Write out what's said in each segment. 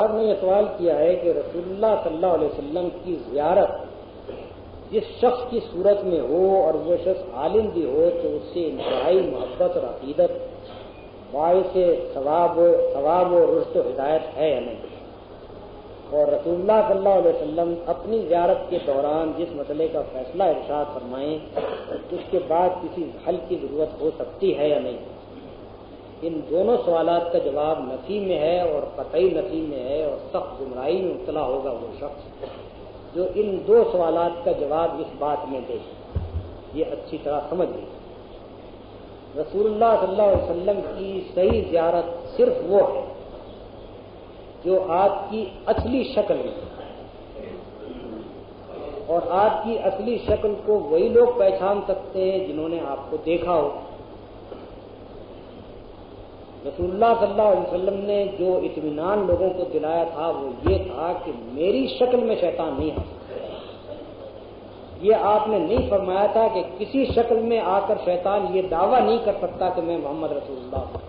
اب نے یہ سوال کیا ہے کہ رسول اللہ صلی اللہ علیہ وسلم کی زیارت جس شخص کی صورت میں ہو اور وہ شخص عالم بھی ہو تو اس سے انتہائی محبت اور عقیدت باعث ثواب و رشد و ہدایت ہے یا نہیں، اور رسول اللہ صلی اللہ علیہ وسلم اپنی زیارت کے دوران جس مسئلے کا فیصلہ ارشاد فرمائیں اس کے بعد کسی حل کی ضرورت ہو سکتی ہے یا نہیں۔ ان دونوں سوالات کا جواب نفی میں ہے اور قطعی نفی میں ہے، اور سخت گمراہی میں مبتلا ہوگا وہ شخص جو ان دو سوالات کا جواب اس بات میں دے۔ یہ اچھی طرح سمجھ لیں، رسول اللہ صلی اللہ علیہ وسلم کی صحیح زیارت صرف وہ ہے جو آپ کی اصلی شکل میں، اور آپ کی اصلی شکل کو وہی لوگ پہچان سکتے ہیں جنہوں نے آپ کو دیکھا ہو۔ رسول اللہ صلی اللہ علیہ وسلم نے جو اطمینان لوگوں کو دلایا تھا وہ یہ تھا کہ میری شکل میں شیطان نہیں آ سکتا۔ یہ آپ نے نہیں فرمایا تھا کہ کسی شکل میں آ کر شیطان یہ دعویٰ نہیں کر سکتا کہ میں محمد رسول اللہ ہوں۔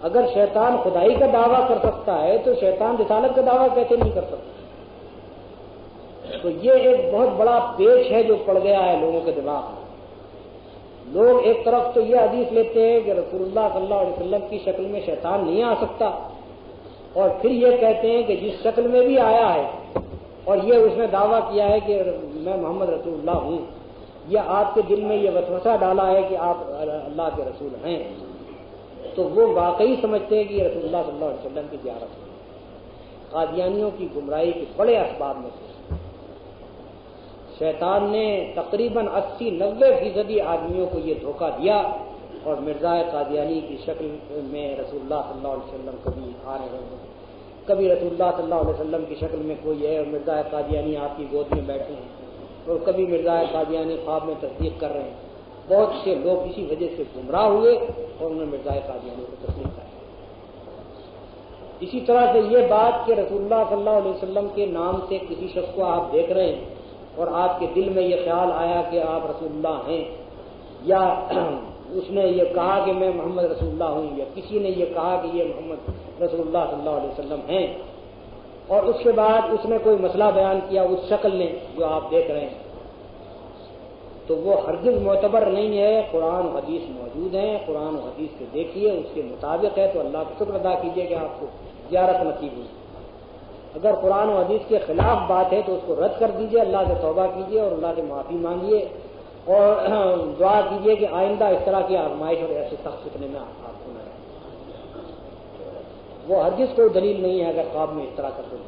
اگر شیطان خدائی کا دعویٰ کر سکتا ہے تو شیطان رسالت کا دعویٰ کیسے نہیں کر سکتا؟ تو یہ ایک بہت بڑا پیچ ہے جو پڑ گیا ہے لوگوں کے دماغ میں۔ لوگ ایک طرف تو یہ حدیث لیتے ہیں کہ رسول اللہ صلی اللہ علیہ وسلم کی شکل میں شیطان نہیں آ سکتا، اور پھر یہ کہتے ہیں کہ جس شکل میں بھی آیا ہے اور یہ اس نے دعویٰ کیا ہے کہ میں محمد رسول اللہ ہوں، یا آپ کے دل میں یہ وسوسہ ڈالا ہے کہ آپ اللہ کے رسول ہیں، تو وہ واقعی سمجھتے ہیں کہ یہ رسول اللہ صلی اللہ علیہ وسلم کی زیارت ہے۔ قادیانیوں کی گمراہی کے بڑے اسباب میں سے شیطان نے تقریباً 80-90% آدمیوں کو یہ دھوکہ دیا، اور مرزا قادیانی کی شکل میں رسول اللہ صلی اللہ علیہ وسلم کبھی آ رہے ہیں، کبھی رسول اللہ صلی اللہ علیہ وسلم کی شکل میں کوئی ہے اور مرزا قادیانی آپ کی گود میں بیٹھے ہیں، اور کبھی مرزا قادیانی خواب میں تصدیق کر رہے ہیں۔ بہت سے لوگ اسی وجہ سے گمراہ ہوئے اور انہوں نے مرزا قادیانی کو تسلیم کر۔ اسی طرح سے یہ بات کہ رسول اللہ صلی اللہ علیہ وسلم کے نام سے کسی شخص کو آپ دیکھ رہے ہیں اور آپ کے دل میں یہ خیال آیا کہ آپ رسول اللہ ہیں، یا اس نے یہ کہا کہ میں محمد رسول اللہ ہوں، یا کسی نے یہ کہا کہ یہ محمد رسول اللہ صلی اللہ علیہ وسلم ہیں، اور اس کے بعد اس نے کوئی مسئلہ بیان کیا اس شکل نے جو آپ دیکھ رہے ہیں، تو وہ ہرگز معتبر نہیں ہے۔ قرآن و حدیث موجود ہیں، قرآن و حدیث سے دیکھیے، اس کے مطابق ہے تو اللہ کا شکر ادا کیجیے کہ آپ کو زیارت نصیب ہوئی۔ اگر قرآن و حدیث کے خلاف بات ہے تو اس کو رد کر دیجیے، اللہ سے توبہ کیجیے اور اللہ سے معافی مانگیے، اور دعا کیجیے کہ آئندہ اس طرح کی آزمائش اور ایسے سخت فتنے میں آپ کو نہ رہے۔ وہ ہرگز کوئی دلیل نہیں ہے اگر خواب میں اس طرح کا کوئی